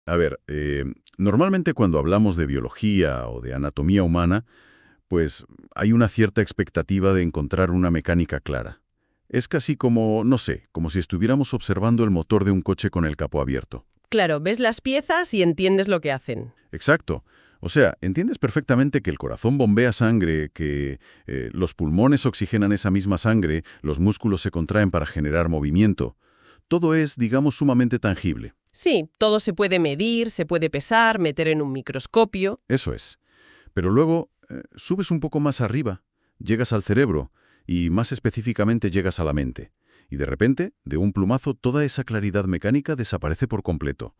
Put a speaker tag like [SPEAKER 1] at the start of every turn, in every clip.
[SPEAKER 1] A ver, normalmente cuando hablamos de biología o de anatomía humana, pues hay una cierta expectativa de encontrar una mecánica clara. Es casi como, no sé, como si estuviéramos observando el motor de un coche con el capó abierto.
[SPEAKER 2] Claro, ves las piezas y entiendes lo que hacen.
[SPEAKER 1] Exacto. O sea, entiendes perfectamente que el corazón bombea sangre, que los pulmones oxigenan esa misma sangre, los músculos se contraen para generar movimiento. Todo es, digamos, sumamente tangible.
[SPEAKER 2] Sí, todo se puede medir, se puede pesar, meter en un microscopio.
[SPEAKER 1] Eso es. Pero luego subes un poco más arriba, llegas al cerebro y más específicamente llegas a la mente. Y de repente, de un plumazo, toda esa claridad mecánica desaparece por completo.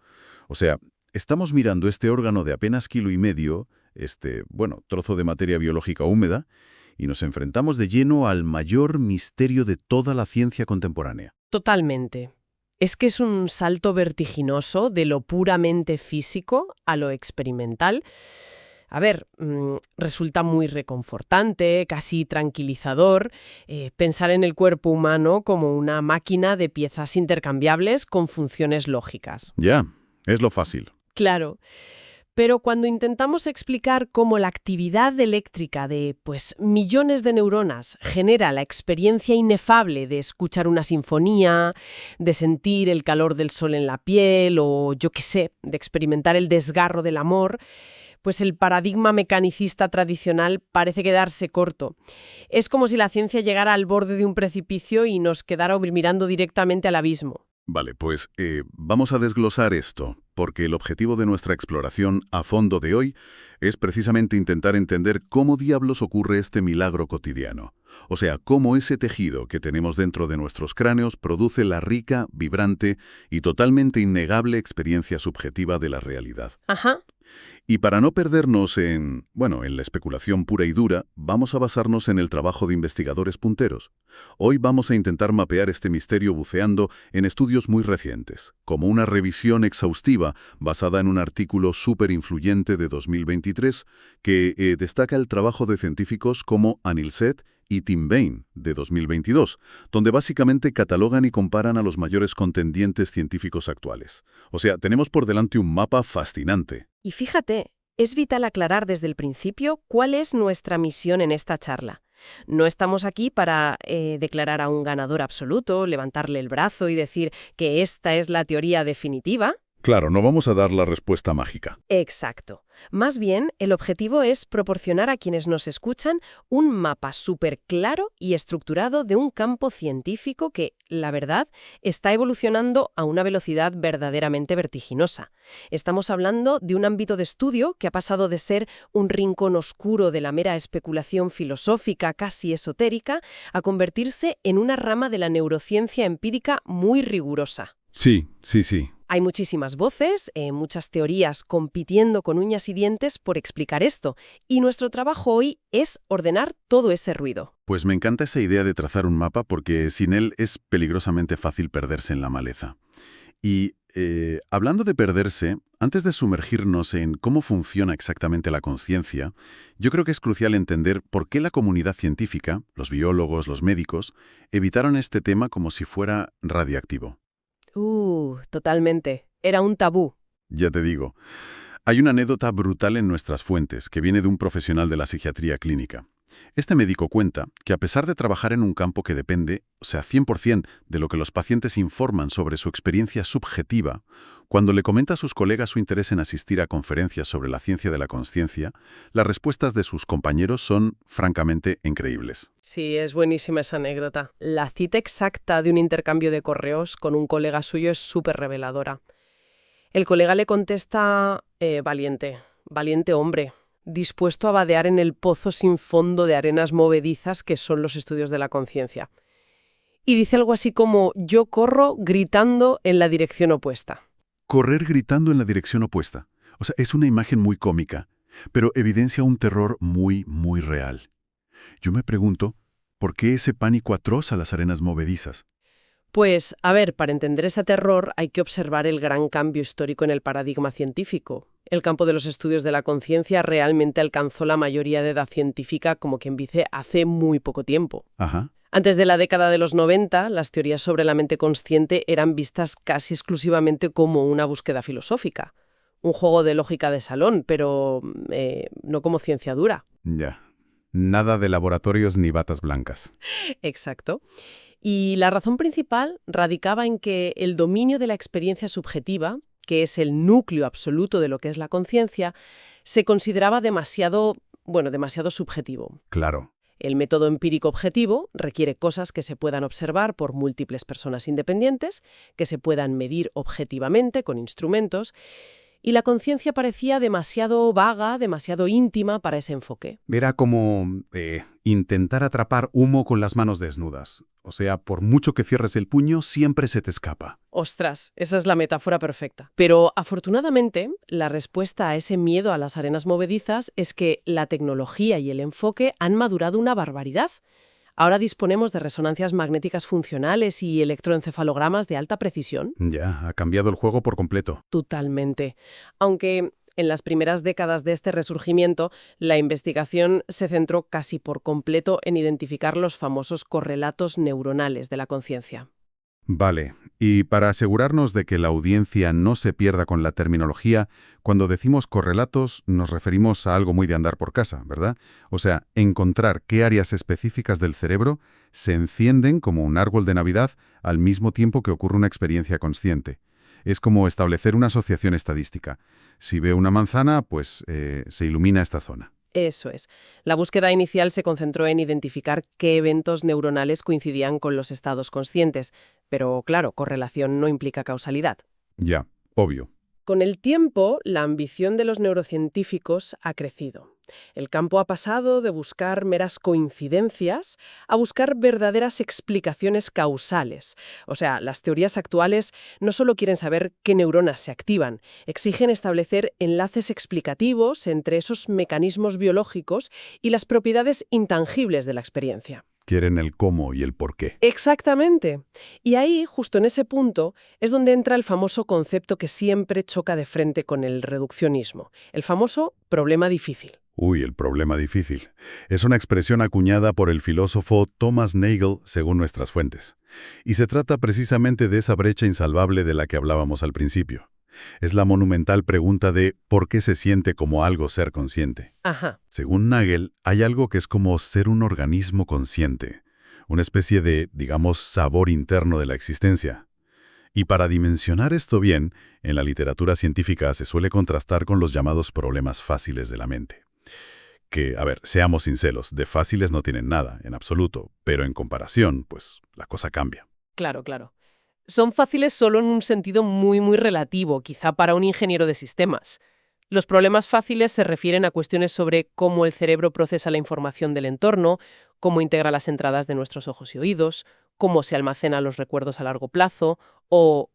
[SPEAKER 1] O sea, estamos mirando este órgano de apenas 1,5 kilos, trozo de materia biológica húmeda, y nos enfrentamos de lleno al mayor misterio de toda la ciencia contemporánea.
[SPEAKER 2] Totalmente. Es que es un salto vertiginoso de lo puramente físico a lo experimental. A ver, resulta muy reconfortante, casi tranquilizador, pensar en el cuerpo humano como una máquina de piezas intercambiables con funciones lógicas.
[SPEAKER 1] Ya, es lo fácil.
[SPEAKER 2] Claro. Pero cuando intentamos explicar cómo la actividad eléctrica de, pues, millones de neuronas genera la experiencia inefable de escuchar una sinfonía, de sentir el calor del sol en la piel o, yo qué sé, de experimentar el desgarro del amor, pues el paradigma mecanicista tradicional parece quedarse corto. Es como si la ciencia llegara al borde de un precipicio y nos quedara mirando directamente al abismo.
[SPEAKER 1] Vale, pues vamos a desglosar esto, porque el objetivo de nuestra exploración a fondo de hoy es precisamente intentar entender cómo diablos ocurre este milagro cotidiano. O sea, cómo ese tejido que tenemos dentro de nuestros cráneos produce la rica, vibrante y totalmente innegable experiencia subjetiva de la realidad.
[SPEAKER 2] Ajá.
[SPEAKER 1] Y para no perdernos en la especulación pura y dura, vamos a basarnos en el trabajo de investigadores punteros. Hoy vamos a intentar mapear este misterio buceando en estudios muy recientes, como una revisión exhaustiva basada en un artículo súper influyente de 2023 que destaca el trabajo de científicos como Anil Seth y Tim Bain, de 2022, donde básicamente catalogan y comparan a los mayores contendientes científicos actuales. O sea, tenemos por delante un mapa fascinante.
[SPEAKER 2] Y fíjate, es vital aclarar desde el principio cuál es nuestra misión en esta charla. No estamos aquí para declarar a un ganador absoluto, levantarle el brazo y decir que esta es la teoría definitiva.
[SPEAKER 1] Claro, no vamos a dar la respuesta mágica.
[SPEAKER 2] Exacto. Más bien, el objetivo es proporcionar a quienes nos escuchan un mapa súper claro y estructurado de un campo científico que, la verdad, está evolucionando a una velocidad verdaderamente vertiginosa. Estamos hablando de un ámbito de estudio que ha pasado de ser un rincón oscuro de la mera especulación filosófica casi esotérica a convertirse en una rama de la neurociencia empírica muy rigurosa.
[SPEAKER 1] Sí, sí, sí.
[SPEAKER 2] Hay muchísimas voces, muchas teorías compitiendo con uñas y dientes por explicar esto, y nuestro trabajo hoy es ordenar todo ese ruido.
[SPEAKER 1] Pues me encanta esa idea de trazar un mapa porque sin él es peligrosamente fácil perderse en la maleza. Y hablando de perderse, antes de sumergirnos en cómo funciona exactamente la conciencia, yo creo que es crucial entender por qué la comunidad científica, los biólogos, los médicos, evitaron este tema como si fuera radiactivo.
[SPEAKER 2] Totalmente. Era un tabú.
[SPEAKER 1] Ya te digo, hay una anécdota brutal en nuestras fuentes que viene de un profesional de la psiquiatría clínica. Este médico cuenta que a pesar de trabajar en un campo que depende, o sea, 100% de lo que los pacientes informan sobre su experiencia subjetiva, cuando le comenta a sus colegas su interés en asistir a conferencias sobre la ciencia de la consciencia, las respuestas de sus compañeros son francamente increíbles.
[SPEAKER 2] Sí, es buenísima esa anécdota. La cita exacta de un intercambio de correos con un colega suyo es súper reveladora. El colega le contesta, valiente, valiente hombre, dispuesto a vadear en el pozo sin fondo de arenas movedizas que son los estudios de la conciencia. Y dice algo así como, yo corro gritando en la dirección opuesta.
[SPEAKER 1] Correr gritando en la dirección opuesta. O sea, es una imagen muy cómica, pero evidencia un terror muy, muy real. Yo me pregunto, ¿por qué ese pánico atroz a las arenas movedizas?
[SPEAKER 2] Pues, a ver, para entender ese terror hay que observar el gran cambio histórico en el paradigma científico. El campo de los estudios de la conciencia realmente alcanzó la mayoría de edad científica, como quien dice, hace muy poco tiempo.
[SPEAKER 1] Ajá.
[SPEAKER 2] Antes de la década de los 90, las teorías sobre la mente consciente eran vistas casi exclusivamente como una búsqueda filosófica. un juego de lógica de salón, pero no como ciencia dura.
[SPEAKER 1] Ya. Nada de laboratorios ni batas blancas.
[SPEAKER 2] Exacto. Y la razón principal radicaba en que el dominio de la experiencia subjetiva, que es el núcleo absoluto de lo que es la conciencia, se consideraba demasiado subjetivo.
[SPEAKER 1] Claro.
[SPEAKER 2] El método empírico objetivo requiere cosas que se puedan observar por múltiples personas independientes, que se puedan medir objetivamente con instrumentos, y la conciencia parecía demasiado vaga, demasiado íntima para ese enfoque.
[SPEAKER 1] Era como intentar atrapar humo con las manos desnudas. O sea, por mucho que cierres el puño, siempre se te escapa.
[SPEAKER 2] Ostras, esa es la metáfora perfecta. Pero afortunadamente, la respuesta a ese miedo a las arenas movedizas es que la tecnología y el enfoque han madurado una barbaridad. Ahora disponemos de resonancias magnéticas funcionales y electroencefalogramas de alta precisión.
[SPEAKER 1] Ya, ha cambiado el juego por completo.
[SPEAKER 2] Totalmente. Aunque en las primeras décadas de este resurgimiento, la investigación se centró casi por completo en identificar los famosos correlatos neuronales de la conciencia.
[SPEAKER 1] Vale, y para asegurarnos de que la audiencia no se pierda con la terminología, cuando decimos correlatos nos referimos a algo muy de andar por casa, ¿verdad? O sea, encontrar qué áreas específicas del cerebro se encienden como un árbol de Navidad al mismo tiempo que ocurre una experiencia consciente. Es como establecer una asociación estadística. Si veo una manzana, pues se ilumina esta zona.
[SPEAKER 2] Eso es. La búsqueda inicial se concentró en identificar qué eventos neuronales coincidían con los estados conscientes, pero claro, correlación no implica causalidad.
[SPEAKER 1] Ya, obvio.
[SPEAKER 2] Con el tiempo, la ambición de los neurocientíficos ha crecido. El campo ha pasado de buscar meras coincidencias a buscar verdaderas explicaciones causales. O sea, las teorías actuales no solo quieren saber qué neuronas se activan, exigen establecer enlaces explicativos entre esos mecanismos biológicos y las propiedades intangibles de la experiencia.
[SPEAKER 1] Quieren el cómo y el por qué.
[SPEAKER 2] Exactamente. Y ahí, justo en ese punto, es donde entra el famoso concepto que siempre choca de frente con el reduccionismo, el famoso problema difícil.
[SPEAKER 1] Uy, el problema difícil. Es una expresión acuñada por el filósofo Thomas Nagel, según nuestras fuentes. Y se trata precisamente de esa brecha insalvable de la que hablábamos al principio. Es la monumental pregunta de ¿por qué se siente como algo ser consciente?
[SPEAKER 2] Ajá.
[SPEAKER 1] Según Nagel, hay algo que es como ser un organismo consciente, una especie de, digamos, sabor interno de la existencia. Y para dimensionar esto bien, en la literatura científica se suele contrastar con los llamados problemas fáciles de la mente. Que, a ver, seamos sinceros, de fáciles no tienen nada, en absoluto, pero en comparación, pues, la cosa cambia.
[SPEAKER 2] Claro, claro. Son fáciles solo en un sentido muy, muy relativo, quizá para un ingeniero de sistemas. Los problemas fáciles se refieren a cuestiones sobre cómo el cerebro procesa la información del entorno, cómo integra las entradas de nuestros ojos y oídos, cómo se almacenan los recuerdos a largo plazo o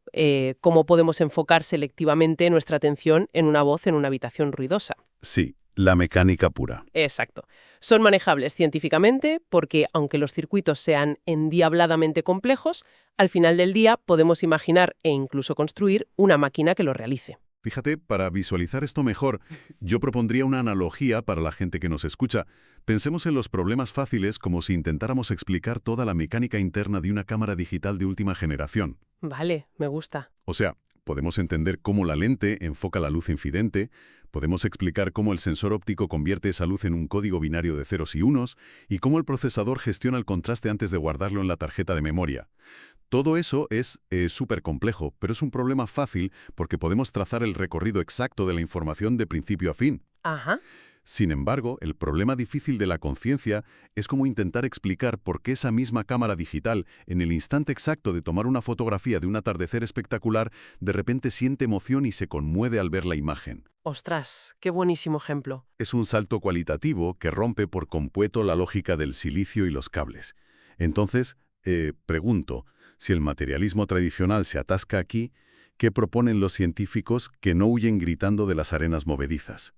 [SPEAKER 2] cómo podemos enfocar selectivamente nuestra atención en una voz en una habitación ruidosa.
[SPEAKER 1] Sí, la mecánica pura.
[SPEAKER 2] Exacto. Son manejables científicamente porque, aunque los circuitos sean endiabladamente complejos, al final del día podemos imaginar e incluso construir una máquina que lo realice.
[SPEAKER 1] Fíjate, para visualizar esto mejor, yo propondría una analogía para la gente que nos escucha. Pensemos en los problemas fáciles como si intentáramos explicar toda la mecánica interna de una cámara digital de última generación.
[SPEAKER 2] Vale, me gusta.
[SPEAKER 1] O sea, podemos entender cómo la lente enfoca la luz incidente, podemos explicar cómo el sensor óptico convierte esa luz en un código binario de ceros y unos, y cómo el procesador gestiona el contraste antes de guardarlo en la tarjeta de memoria. Todo eso es súper complejo, pero es un problema fácil porque podemos trazar el recorrido exacto de la información de principio a fin.
[SPEAKER 2] Ajá.
[SPEAKER 1] Sin embargo, el problema difícil de la conciencia es como intentar explicar por qué esa misma cámara digital, en el instante exacto de tomar una fotografía de un atardecer espectacular, de repente siente emoción y se conmueve al ver la imagen.
[SPEAKER 2] Ostras, qué buenísimo ejemplo.
[SPEAKER 1] Es un salto cualitativo que rompe por completo la lógica del silicio y los cables. Entonces, pregunto, si el materialismo tradicional se atasca aquí, ¿qué proponen los científicos que no huyen gritando de las arenas movedizas?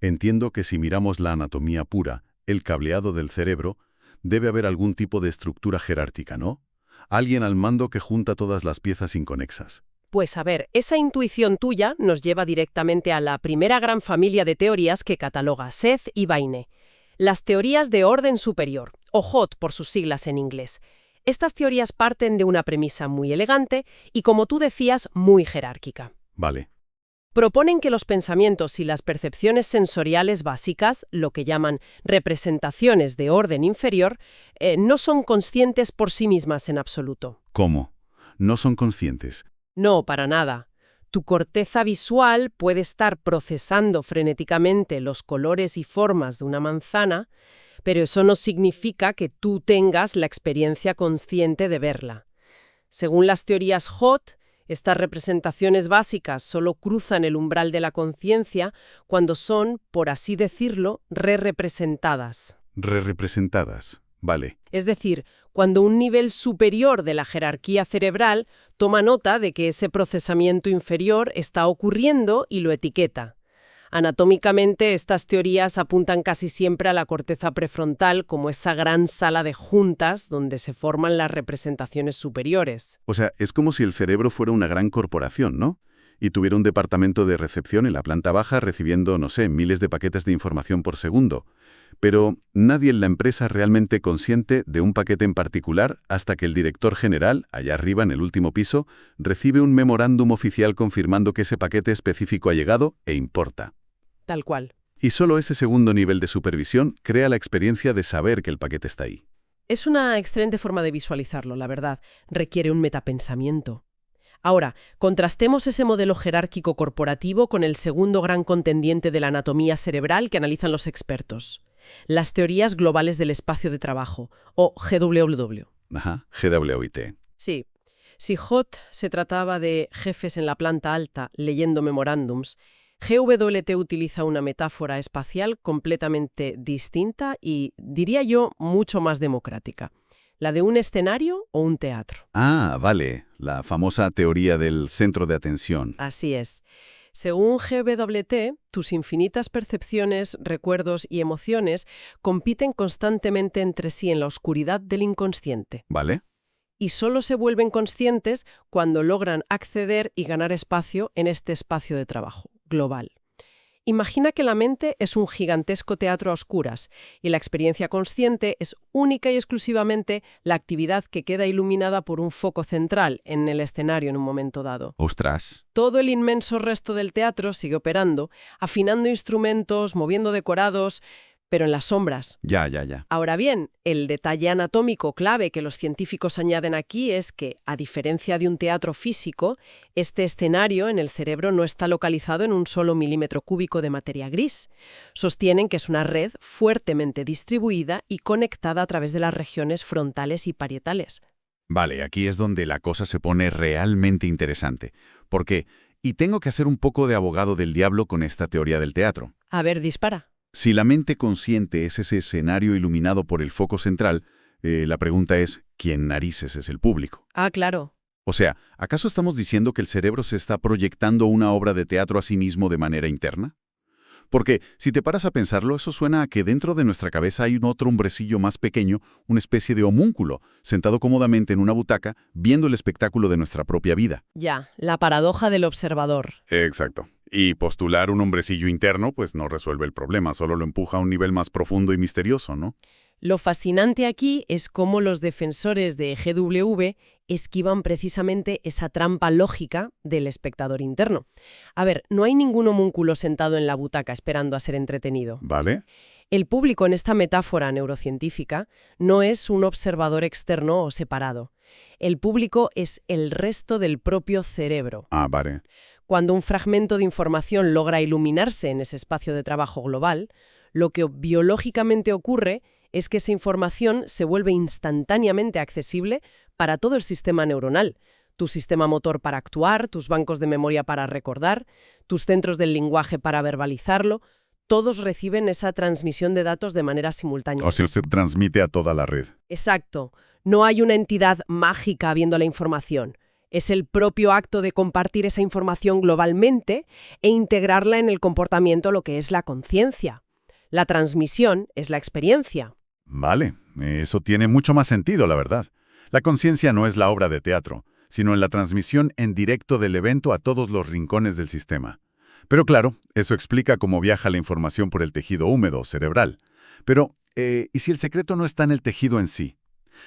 [SPEAKER 1] Entiendo que si miramos la anatomía pura, el cableado del cerebro, debe haber algún tipo de estructura jerárquica, ¿no? Alguien al mando que junta todas las piezas inconexas.
[SPEAKER 2] Pues a ver, esa intuición tuya nos lleva directamente a la primera gran familia de teorías que cataloga Seth y Baine. Las teorías de orden superior, o HOT por sus siglas en inglés. Estas teorías parten de una premisa muy elegante y, como tú decías, muy jerárquica.
[SPEAKER 1] Vale.
[SPEAKER 2] Proponen que los pensamientos y las percepciones sensoriales básicas, lo que llaman representaciones de orden inferior, no son conscientes por sí mismas en absoluto.
[SPEAKER 1] ¿Cómo? No son conscientes.
[SPEAKER 2] No, para nada. Tu corteza visual puede estar procesando frenéticamente los colores y formas de una manzana, pero eso no significa que tú tengas la experiencia consciente de verla. Según las teorías HOT, estas representaciones básicas solo cruzan el umbral de la conciencia cuando son, por así decirlo, re-representadas.
[SPEAKER 1] Re-representadas. Vale.
[SPEAKER 2] Es decir, cuando un nivel superior de la jerarquía cerebral toma nota de que ese procesamiento inferior está ocurriendo y lo etiqueta. Anatómicamente, estas teorías apuntan casi siempre a la corteza prefrontal como esa gran sala de juntas donde se forman las representaciones superiores.
[SPEAKER 1] O sea, es como si el cerebro fuera una gran corporación, ¿no? Y tuviera un departamento de recepción en la planta baja recibiendo, no sé, miles de paquetes de información por segundo. Pero nadie en la empresa es realmente consciente de un paquete en particular hasta que el director general, allá arriba en el último piso, recibe un memorándum oficial confirmando que ese paquete específico ha llegado e importa.
[SPEAKER 2] Tal cual.
[SPEAKER 1] Y solo ese segundo nivel de supervisión crea la experiencia de saber que el paquete está ahí.
[SPEAKER 2] Es una excelente forma de visualizarlo, la verdad. Requiere un metapensamiento. Ahora, contrastemos ese modelo jerárquico corporativo con el segundo gran contendiente de la anatomía cerebral que analizan los expertos. Las teorías globales del espacio de trabajo, o GWT.
[SPEAKER 1] Ajá, GWT.
[SPEAKER 2] Sí. Si HOT se trataba de jefes en la planta alta leyendo memorándums, GWT utiliza una metáfora espacial completamente distinta y, diría yo, mucho más democrática. La de un escenario o un teatro.
[SPEAKER 1] Ah, vale. La famosa teoría del centro de atención.
[SPEAKER 2] Así es. Según GWT, tus infinitas percepciones, recuerdos y emociones compiten constantemente entre sí en la oscuridad del inconsciente.
[SPEAKER 1] ¿Vale?
[SPEAKER 2] Y solo se vuelven conscientes cuando logran acceder y ganar espacio en este espacio de trabajo global. Imagina que la mente es un gigantesco teatro a oscuras y la experiencia consciente es única y exclusivamente la actividad que queda iluminada por un foco central en el escenario en un momento dado.
[SPEAKER 1] ¡Ostras!
[SPEAKER 2] Todo el inmenso resto del teatro sigue operando, afinando instrumentos, moviendo decorados, pero en las sombras.
[SPEAKER 1] Ya.
[SPEAKER 2] Ahora bien, el detalle anatómico clave que los científicos añaden aquí es que, a diferencia de un teatro físico, este escenario en el cerebro no está localizado en un solo milímetro cúbico de materia gris. Sostienen que es una red fuertemente distribuida y conectada a través de las regiones frontales y parietales.
[SPEAKER 1] Vale, aquí es donde la cosa se pone realmente interesante. Porque, y tengo que hacer un poco de abogado del diablo con esta teoría del teatro.
[SPEAKER 2] A ver, dispara.
[SPEAKER 1] Si la mente consciente es ese escenario iluminado por el foco central, la pregunta es, ¿quién narices es el público?
[SPEAKER 2] Ah, claro.
[SPEAKER 1] O sea, ¿acaso estamos diciendo que el cerebro se está proyectando una obra de teatro a sí mismo de manera interna? Porque, si te paras a pensarlo, eso suena a que dentro de nuestra cabeza hay un otro hombrecillo más pequeño, una especie de homúnculo, sentado cómodamente en una butaca, viendo el espectáculo de nuestra propia vida.
[SPEAKER 2] Ya, la paradoja del observador.
[SPEAKER 1] Exacto. Y postular un hombrecillo interno, pues no resuelve el problema, solo lo empuja a un nivel más profundo y misterioso, ¿no?
[SPEAKER 2] Lo fascinante aquí es cómo los defensores de GW esquivan precisamente esa trampa lógica del espectador interno. A ver, no hay ningún homúnculo sentado en la butaca esperando a ser entretenido.
[SPEAKER 1] ¿Vale?
[SPEAKER 2] El público en esta metáfora neurocientífica no es un observador externo o separado. El público es el resto del propio cerebro.
[SPEAKER 1] Ah, vale.
[SPEAKER 2] Cuando un fragmento de información logra iluminarse en ese espacio de trabajo global, lo que biológicamente ocurre es que esa información se vuelve instantáneamente accesible para todo el sistema neuronal. Tu sistema motor para actuar, tus bancos de memoria para recordar, tus centros del lenguaje para verbalizarlo, todos reciben esa transmisión de datos de manera simultánea.
[SPEAKER 1] O sea, se transmite a toda la red.
[SPEAKER 2] Exacto. No hay una entidad mágica viendo la información. Es el propio acto de compartir esa información globalmente e integrarla en el comportamiento, lo que es la conciencia. La transmisión es la experiencia.
[SPEAKER 1] Vale, eso tiene mucho más sentido, la verdad. La conciencia no es la obra de teatro, sino en la transmisión en directo del evento a todos los rincones del sistema. Pero claro, eso explica cómo viaja la información por el tejido húmedo, cerebral. Pero, ¿y si el secreto no está en el tejido en sí?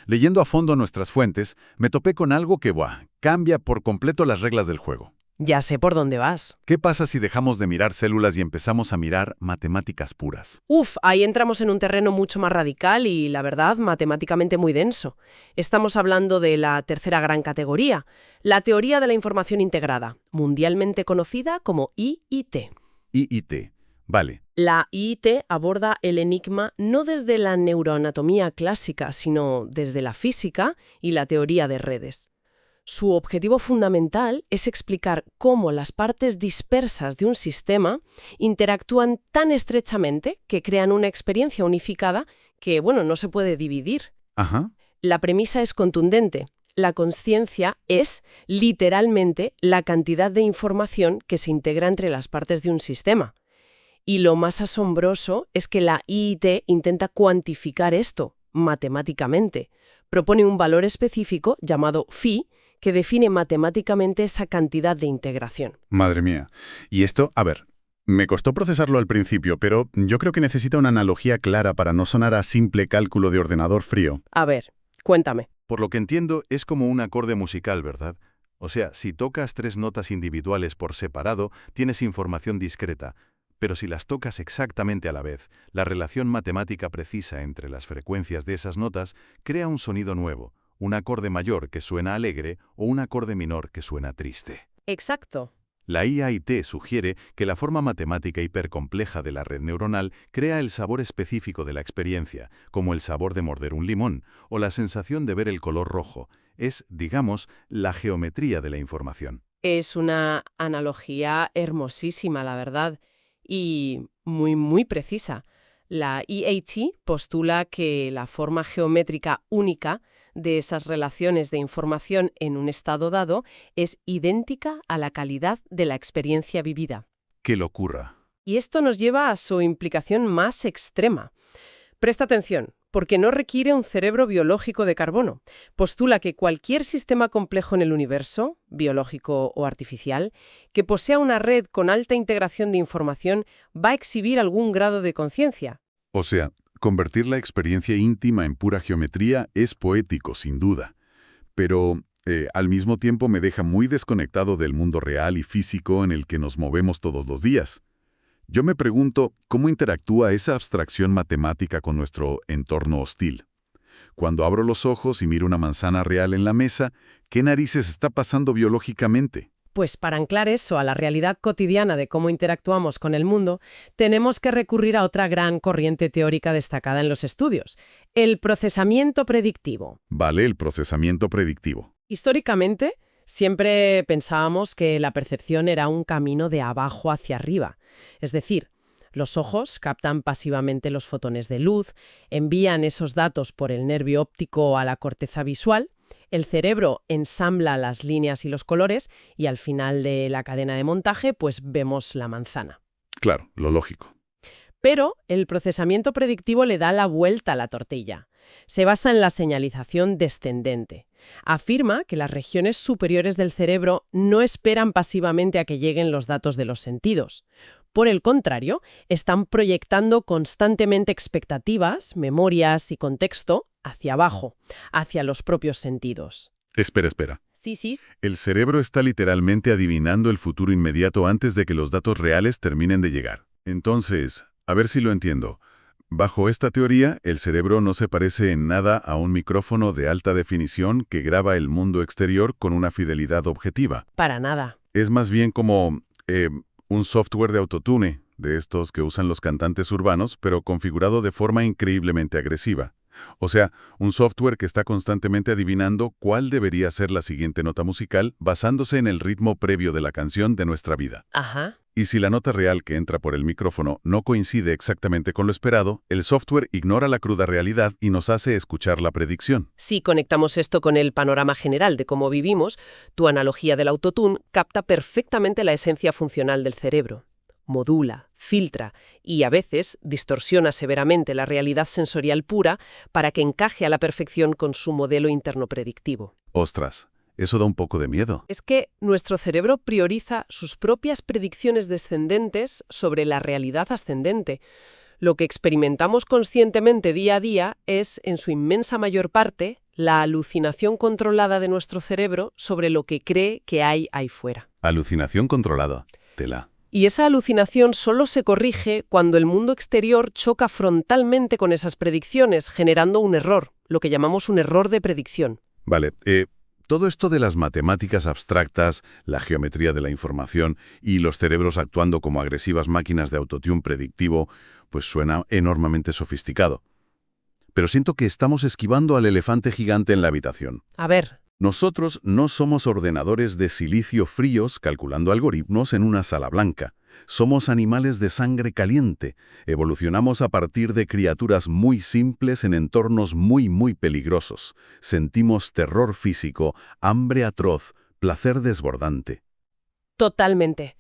[SPEAKER 1] Leyendo a fondo nuestras fuentes, me topé con algo que, cambia por completo las reglas del juego.
[SPEAKER 2] Ya sé por dónde vas.
[SPEAKER 1] ¿Qué pasa si dejamos de mirar células y empezamos a mirar matemáticas puras?
[SPEAKER 2] Uf, ahí entramos en un terreno mucho más radical y, la verdad, matemáticamente muy denso. Estamos hablando de la tercera gran categoría, la teoría de la información integrada, mundialmente conocida como IIT.
[SPEAKER 1] IIT. Vale.
[SPEAKER 2] La IIT aborda el enigma no desde la neuroanatomía clásica, sino desde la física y la teoría de redes. Su objetivo fundamental es explicar cómo las partes dispersas de un sistema interactúan tan estrechamente que crean una experiencia unificada que, bueno, no se puede dividir.
[SPEAKER 1] Ajá.
[SPEAKER 2] La premisa es contundente. La consciencia es, literalmente, la cantidad de información que se integra entre las partes de un sistema. Y lo más asombroso es que la IIT intenta cuantificar esto matemáticamente. Propone un valor específico llamado phi que define matemáticamente esa cantidad de integración.
[SPEAKER 1] Madre mía. Y esto, a ver, me costó procesarlo al principio, pero yo creo que necesita una analogía clara para no sonar a simple cálculo de ordenador frío.
[SPEAKER 2] A ver, cuéntame.
[SPEAKER 1] Por lo que entiendo, es como un acorde musical, ¿verdad? O sea, si tocas 3 notas individuales por separado, tienes información discreta. Pero si las tocas exactamente a la vez, la relación matemática precisa entre las frecuencias de esas notas crea un sonido nuevo, un acorde mayor que suena alegre o un acorde menor que suena triste.
[SPEAKER 2] Exacto.
[SPEAKER 1] La IIT sugiere que la forma matemática hipercompleja de la red neuronal crea el sabor específico de la experiencia, como el sabor de morder un limón o la sensación de ver el color rojo. Es, digamos, la geometría de la información.
[SPEAKER 2] Es una analogía hermosísima, la verdad, y muy, muy precisa. La IIT postula que la forma geométrica única de esas relaciones de información en un estado dado es idéntica a la calidad de la experiencia vivida.
[SPEAKER 1] ¡Qué locura!
[SPEAKER 2] Y esto nos lleva a su implicación más extrema. Presta atención, porque no requiere un cerebro biológico de carbono. Postula que cualquier sistema complejo en el universo, biológico o artificial, que posea una red con alta integración de información va a exhibir algún grado de conciencia.
[SPEAKER 1] O sea, convertir la experiencia íntima en pura geometría es poético, sin duda. Pero, al mismo tiempo me deja muy desconectado del mundo real y físico en el que nos movemos todos los días. Yo me pregunto, ¿cómo interactúa esa abstracción matemática con nuestro entorno hostil? Cuando abro los ojos y miro una manzana real en la mesa, ¿qué narices está pasando biológicamente?
[SPEAKER 2] Pues para anclar eso a la realidad cotidiana de cómo interactuamos con el mundo, tenemos que recurrir a otra gran corriente teórica destacada en los estudios, el procesamiento predictivo.
[SPEAKER 1] Vale, el procesamiento predictivo.
[SPEAKER 2] Históricamente, siempre pensábamos que la percepción era un camino de abajo hacia arriba. Es decir, los ojos captan pasivamente los fotones de luz, envían esos datos por el nervio óptico a la corteza visual, el cerebro ensambla las líneas y los colores y al final de la cadena de montaje pues vemos la manzana.
[SPEAKER 1] Claro, lo lógico.
[SPEAKER 2] Pero el procesamiento predictivo le da la vuelta a la tortilla. Se basa en la señalización descendente. Afirma que las regiones superiores del cerebro no esperan pasivamente a que lleguen los datos de los sentidos. Por el contrario, están proyectando constantemente expectativas, memorias y contexto hacia abajo, hacia los propios sentidos.
[SPEAKER 1] Espera.
[SPEAKER 2] Sí.
[SPEAKER 1] El cerebro está literalmente adivinando el futuro inmediato antes de que los datos reales terminen de llegar. Entonces, a ver si lo entiendo. Bajo esta teoría, el cerebro no se parece en nada a un micrófono de alta definición que graba el mundo exterior con una fidelidad objetiva.
[SPEAKER 2] Para nada.
[SPEAKER 1] Es más bien como un software de autotune, de estos que usan los cantantes urbanos, pero configurado de forma increíblemente agresiva. O sea, un software que está constantemente adivinando cuál debería ser la siguiente nota musical basándose en el ritmo previo de la canción de nuestra vida.
[SPEAKER 2] Ajá.
[SPEAKER 1] Y si la nota real que entra por el micrófono no coincide exactamente con lo esperado, el software ignora la cruda realidad y nos hace escuchar la predicción.
[SPEAKER 2] Si conectamos esto con el panorama general de cómo vivimos, tu analogía del autotune capta perfectamente la esencia funcional del cerebro. Modula, filtra y a veces distorsiona severamente la realidad sensorial pura para que encaje a la perfección con su modelo interno predictivo.
[SPEAKER 1] Ostras, eso da un poco de miedo.
[SPEAKER 2] Es que nuestro cerebro prioriza sus propias predicciones descendentes sobre la realidad ascendente. Lo que experimentamos conscientemente día a día es, en su inmensa mayor parte, la alucinación controlada de nuestro cerebro sobre lo que cree que hay ahí fuera.
[SPEAKER 1] Alucinación controlada. Tela.
[SPEAKER 2] Y esa alucinación solo se corrige cuando el mundo exterior choca frontalmente con esas predicciones, generando un error, lo que llamamos un error de predicción.
[SPEAKER 1] Vale, todo esto de las matemáticas abstractas, la geometría de la información y los cerebros actuando como agresivas máquinas de autotune predictivo, pues suena enormemente sofisticado. Pero siento que estamos esquivando al elefante gigante en la habitación.
[SPEAKER 2] A ver.
[SPEAKER 1] Nosotros no somos ordenadores de silicio fríos calculando algoritmos en una sala blanca. Somos animales de sangre caliente. Evolucionamos a partir de criaturas muy simples en entornos muy peligrosos. Sentimos terror físico, hambre atroz, placer desbordante.
[SPEAKER 2] Totalmente.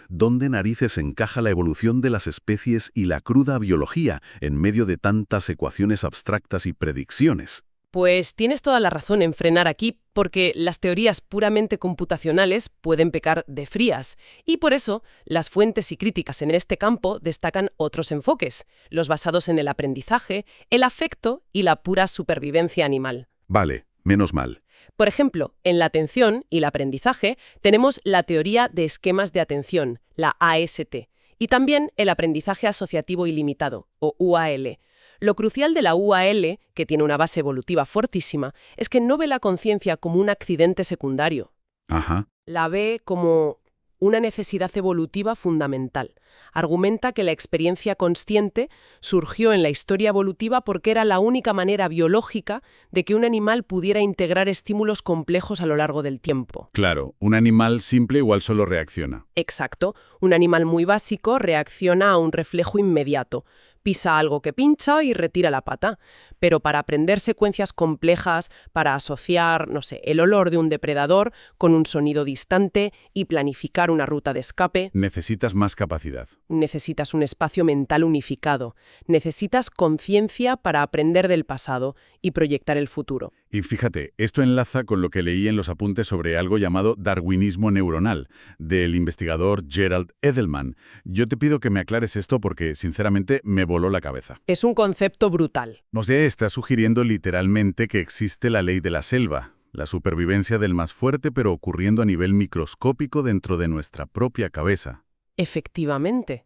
[SPEAKER 1] ¿Dónde narices encaja la evolución de las especies y la cruda biología en medio de tantas ecuaciones abstractas y predicciones?
[SPEAKER 2] Pues tienes toda la razón en frenar aquí, porque las teorías puramente computacionales pueden pecar de frías, y por eso las fuentes y críticas en este campo destacan otros enfoques, los basados en el aprendizaje, el afecto y la pura supervivencia animal.
[SPEAKER 1] Vale, menos mal.
[SPEAKER 2] Por ejemplo, en la atención y el aprendizaje tenemos la teoría de esquemas de atención, la AST, y también el aprendizaje asociativo ilimitado, o UAL. Lo crucial de la UAL, que tiene una base evolutiva fortísima, es que no ve la conciencia como un accidente secundario.
[SPEAKER 1] Ajá.
[SPEAKER 2] La ve como una necesidad evolutiva fundamental. Argumenta que la experiencia consciente surgió en la historia evolutiva porque era la única manera biológica de que un animal pudiera integrar estímulos complejos a lo largo del tiempo.
[SPEAKER 1] Claro, un animal simple igual solo reacciona.
[SPEAKER 2] Exacto. Un animal muy básico reacciona a un reflejo inmediato. Pisa algo que pincha y retira la pata. Pero para aprender secuencias complejas, para asociar, no sé, el olor de un depredador con un sonido distante y planificar una ruta de escape,
[SPEAKER 1] Necesitas más capacidad.
[SPEAKER 2] necesitas un espacio mental unificado. Necesitas conciencia para aprender del pasado y proyectar el futuro.
[SPEAKER 1] Y fíjate, esto enlaza con lo que leí en los apuntes sobre algo llamado darwinismo neuronal, del investigador Gerald Edelman. Yo te pido que me aclares esto porque, sinceramente, me voló la cabeza.
[SPEAKER 2] Es un concepto brutal.
[SPEAKER 1] No sé, está sugiriendo literalmente que existe la ley de la selva, la supervivencia del más fuerte, pero ocurriendo a nivel microscópico dentro de nuestra propia cabeza.
[SPEAKER 2] Efectivamente.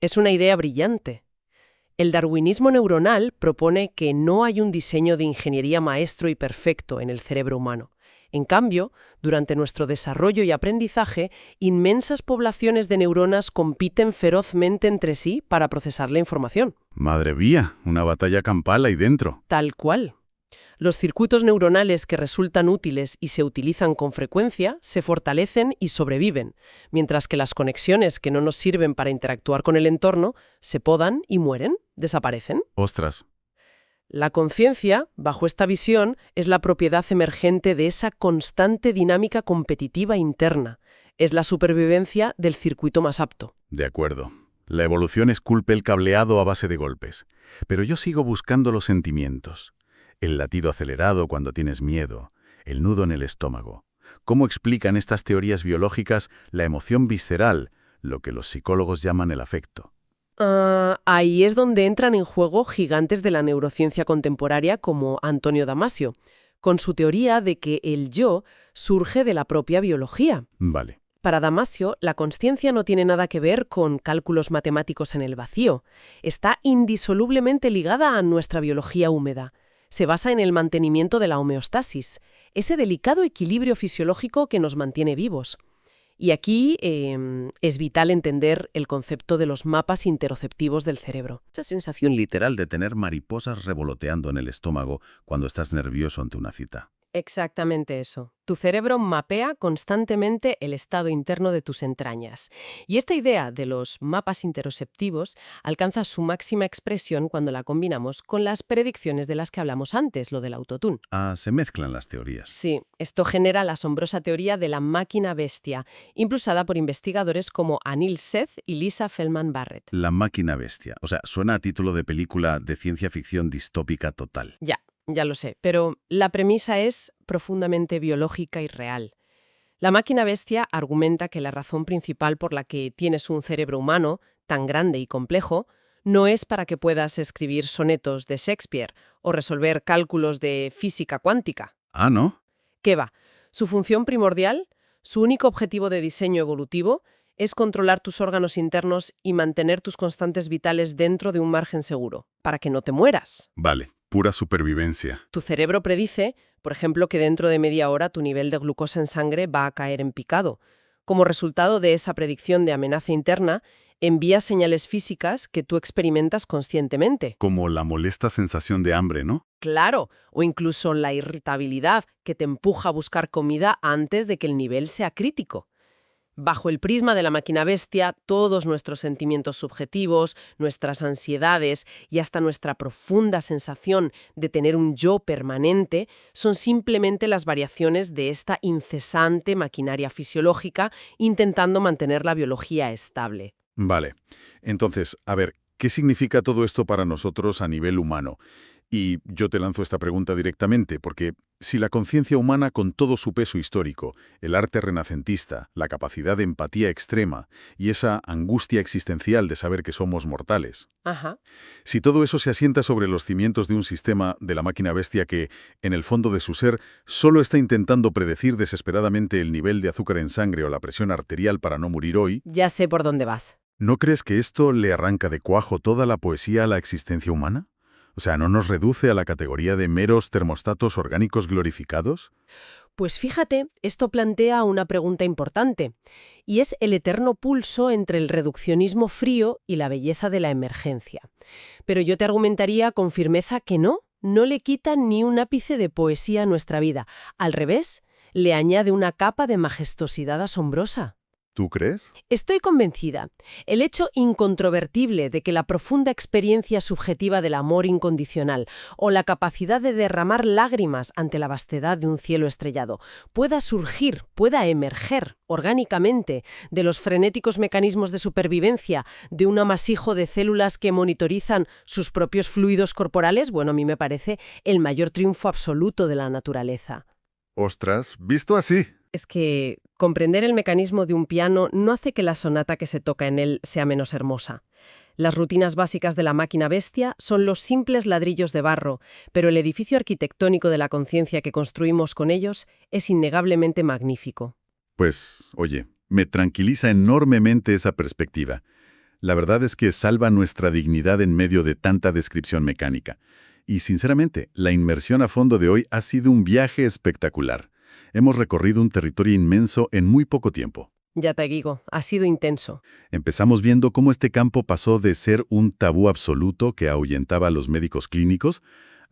[SPEAKER 2] Es una idea brillante. El darwinismo neuronal propone que no hay un diseño de ingeniería maestro y perfecto en el cerebro humano. En cambio, durante nuestro desarrollo y aprendizaje, inmensas poblaciones de neuronas compiten ferozmente entre sí para procesar la información.
[SPEAKER 1] Madre mía, una batalla campal ahí dentro.
[SPEAKER 2] Tal cual. Los circuitos neuronales que resultan útiles y se utilizan con frecuencia se fortalecen y sobreviven, mientras que las conexiones que no nos sirven para interactuar con el entorno se podan y mueren, desaparecen.
[SPEAKER 1] Ostras.
[SPEAKER 2] La conciencia, bajo esta visión, es la propiedad emergente de esa constante dinámica competitiva interna. Es la supervivencia del circuito más apto.
[SPEAKER 1] De acuerdo. La evolución esculpe el cableado a base de golpes. Pero yo sigo buscando los sentimientos. El latido acelerado cuando tienes miedo, el nudo en el estómago. ¿Cómo explican estas teorías biológicas la emoción visceral, lo que los psicólogos llaman el afecto?
[SPEAKER 2] Ahí es donde entran en juego gigantes de la neurociencia contemporánea como Antonio Damasio, con su teoría de que el yo surge de la propia biología.
[SPEAKER 1] Vale.
[SPEAKER 2] Para Damasio, la consciencia no tiene nada que ver con cálculos matemáticos en el vacío. Está indisolublemente ligada a nuestra biología húmeda. Se basa en el mantenimiento de la homeostasis, ese delicado equilibrio fisiológico que nos mantiene vivos. Y aquí es vital entender el concepto de los mapas interoceptivos del cerebro.
[SPEAKER 1] Esa sensación literal de tener mariposas revoloteando en el estómago cuando estás nervioso ante una cita.
[SPEAKER 2] Exactamente eso. Tu cerebro mapea constantemente el estado interno de tus entrañas. Y esta idea de los mapas interoceptivos alcanza su máxima expresión cuando la combinamos con las predicciones de las que hablamos antes, lo del autotune.
[SPEAKER 1] Se mezclan las teorías.
[SPEAKER 2] Sí, esto genera la asombrosa teoría de la máquina bestia, impulsada por investigadores como Anil Seth y Lisa Feldman Barrett.
[SPEAKER 1] La máquina bestia. O sea, suena a título de película de ciencia ficción distópica total.
[SPEAKER 2] Ya lo sé, pero la premisa es profundamente biológica y real. La máquina bestia argumenta que la razón principal por la que tienes un cerebro humano, tan grande y complejo, no es para que puedas escribir sonetos de Shakespeare o resolver cálculos de física cuántica.
[SPEAKER 1] ¿No?
[SPEAKER 2] ¿Qué va? Su función primordial, Su único objetivo de diseño evolutivo es controlar tus órganos internos y mantener tus constantes vitales dentro de un margen seguro, para que no te mueras.
[SPEAKER 1] Vale, pura supervivencia.
[SPEAKER 2] Tu cerebro predice, por ejemplo, que dentro de media hora tu nivel de glucosa en sangre va a caer en picado. Como resultado de esa predicción de amenaza interna, envía señales físicas que tú experimentas conscientemente.
[SPEAKER 1] Como la molesta sensación de hambre, ¿no?
[SPEAKER 2] Claro, o incluso la irritabilidad que te empuja a buscar comida antes de que el nivel sea crítico. Bajo el prisma de la máquina bestia, todos nuestros sentimientos subjetivos, nuestras ansiedades y hasta nuestra profunda sensación de tener un yo permanente son simplemente las variaciones de esta incesante maquinaria fisiológica intentando mantener la biología estable.
[SPEAKER 1] Vale. Entonces, a ver, ¿qué significa todo esto para nosotros a nivel humano? Y yo te lanzo esta pregunta directamente, porque si la conciencia humana con todo su peso histórico, el arte renacentista, la capacidad de empatía extrema y esa angustia existencial de saber que somos mortales,
[SPEAKER 2] Ajá.
[SPEAKER 1] si todo eso se asienta sobre los cimientos de un sistema de la máquina bestia que, en el fondo de su ser, solo está intentando predecir desesperadamente el nivel de azúcar en sangre o la presión arterial para no morir hoy,
[SPEAKER 2] Ya sé por dónde vas.
[SPEAKER 1] ¿no crees que esto le arranca de cuajo toda la poesía a la existencia humana? O sea, ¿no nos reduce a la categoría de meros termostatos orgánicos glorificados?
[SPEAKER 2] Pues fíjate, esto plantea una pregunta importante, y es el eterno pulso entre el reduccionismo frío y la belleza de la emergencia. Pero yo te argumentaría con firmeza que no le quita ni un ápice de poesía a nuestra vida. Al revés, le añade una capa de majestuosidad asombrosa.
[SPEAKER 1] ¿Tú crees?
[SPEAKER 2] Estoy convencida. El hecho incontrovertible de que la profunda experiencia subjetiva del amor incondicional o la capacidad de derramar lágrimas ante la vastedad de un cielo estrellado pueda surgir, pueda emerger orgánicamente de los frenéticos mecanismos de supervivencia de un amasijo de células que monitorizan sus propios fluidos corporales, bueno, a mí me parece el mayor triunfo absoluto de la naturaleza.
[SPEAKER 1] Ostras, visto así.
[SPEAKER 2] Es que comprender el mecanismo de un piano no hace que la sonata que se toca en él sea menos hermosa. Las rutinas básicas de la máquina bestia son los simples ladrillos de barro, pero el edificio arquitectónico de la conciencia que construimos con ellos es innegablemente magnífico.
[SPEAKER 1] Pues, oye, me tranquiliza enormemente esa perspectiva. La verdad es que salva nuestra dignidad en medio de tanta descripción mecánica. Y sinceramente, la inmersión a fondo de hoy ha sido un viaje espectacular. Hemos recorrido un territorio inmenso en muy poco tiempo.
[SPEAKER 2] Ya te digo, ha sido intenso.
[SPEAKER 1] Empezamos viendo cómo este campo pasó de ser un tabú absoluto que ahuyentaba a los médicos clínicos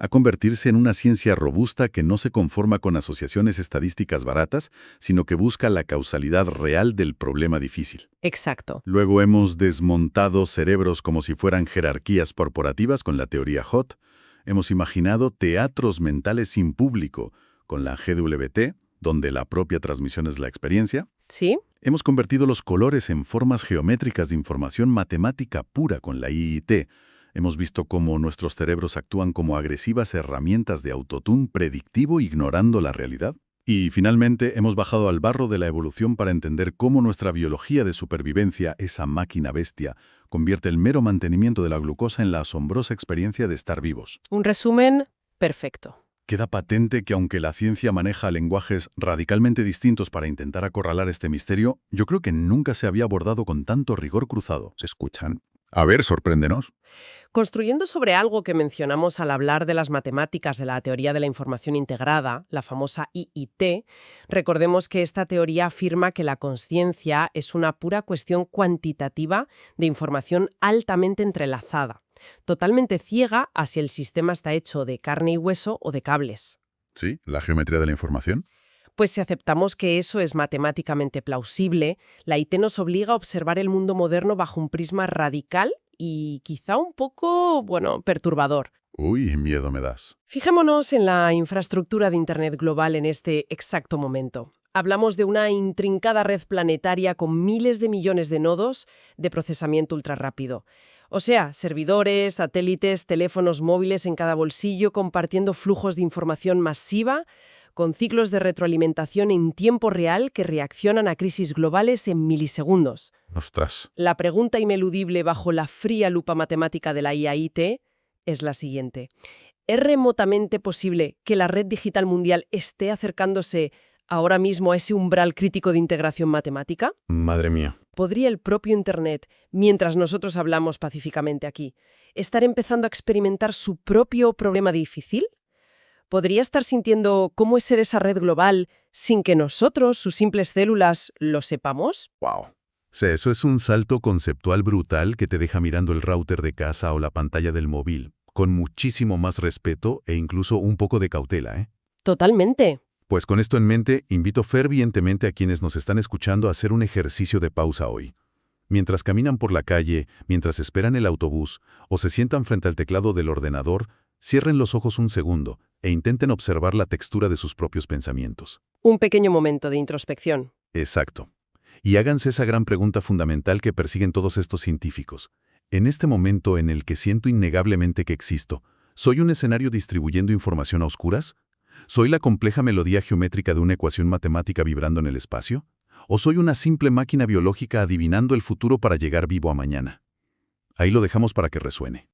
[SPEAKER 1] a convertirse en una ciencia robusta que no se conforma con asociaciones estadísticas baratas, sino que busca la causalidad real del problema difícil.
[SPEAKER 2] Exacto.
[SPEAKER 1] Luego hemos desmontado cerebros como si fueran jerarquías corporativas con la teoría HOT. Hemos imaginado teatros mentales sin público con la GWT, donde la propia transmisión es la experiencia.
[SPEAKER 2] ¿Sí?
[SPEAKER 1] Hemos convertido los colores en formas geométricas de información matemática pura con la IIT. Hemos visto cómo nuestros cerebros actúan como agresivas herramientas de autotune predictivo ignorando la realidad. Y finalmente hemos bajado al barro de la evolución para entender cómo nuestra biología de supervivencia, esa máquina bestia, convierte el mero mantenimiento de la glucosa en la asombrosa experiencia de estar vivos.
[SPEAKER 2] Un resumen perfecto.
[SPEAKER 1] Queda patente que aunque la ciencia maneja lenguajes radicalmente distintos para intentar acorralar este misterio, yo creo que nunca se había abordado con tanto rigor cruzado. ¿Se escuchan? A ver, sorpréndenos.
[SPEAKER 2] Construyendo sobre algo que mencionamos al hablar de las matemáticas de la teoría de la información integrada, la famosa IIT, recordemos que esta teoría afirma que la consciencia es una pura cuestión cuantitativa de información altamente entrelazada, totalmente ciega a si el sistema está hecho de carne y hueso o de cables.
[SPEAKER 1] ¿Sí? ¿La geometría de la información?
[SPEAKER 2] Pues si aceptamos que eso es matemáticamente plausible, la IT nos obliga a observar el mundo moderno bajo un prisma radical y quizá un poco, perturbador.
[SPEAKER 1] Uy, miedo me das.
[SPEAKER 2] Fijémonos en la infraestructura de Internet global en este exacto momento. Hablamos de una intrincada red planetaria con miles de millones de nodos de procesamiento ultrarrápido. O sea, servidores, satélites, teléfonos móviles en cada bolsillo compartiendo flujos de información masiva con ciclos de retroalimentación en tiempo real que reaccionan a crisis globales en milisegundos.
[SPEAKER 1] Ostras.
[SPEAKER 2] La pregunta ineludible bajo la fría lupa matemática de la IIT es la siguiente. ¿Es remotamente posible que la red digital mundial esté acercándose ahora mismo a ese umbral crítico de integración matemática?
[SPEAKER 1] Madre mía.
[SPEAKER 2] ¿Podría el propio Internet, mientras nosotros hablamos pacíficamente aquí, estar empezando a experimentar su propio problema difícil? ¿Podría estar sintiendo cómo es ser esa red global sin que nosotros, sus simples células, lo sepamos?
[SPEAKER 1] Wow. Sí, eso es un salto conceptual brutal que te deja mirando el router de casa o la pantalla del móvil, con muchísimo más respeto e incluso un poco de cautela, ¿eh?
[SPEAKER 2] Totalmente.
[SPEAKER 1] Pues con esto en mente, invito fervientemente a quienes nos están escuchando a hacer un ejercicio de pausa hoy. Mientras caminan por la calle, mientras esperan el autobús o se sientan frente al teclado del ordenador, cierren los ojos un segundo e intenten observar la textura de sus propios pensamientos.
[SPEAKER 2] Un pequeño momento de introspección.
[SPEAKER 1] Exacto. Y háganse esa gran pregunta fundamental que persiguen todos estos científicos. En este momento en el que siento innegablemente que existo, ¿soy un escenario distribuyendo información a oscuras? ¿Soy la compleja melodía geométrica de una ecuación matemática vibrando en el espacio? ¿O soy una simple máquina biológica adivinando el futuro para llegar vivo a mañana? Ahí lo dejamos para que resuene.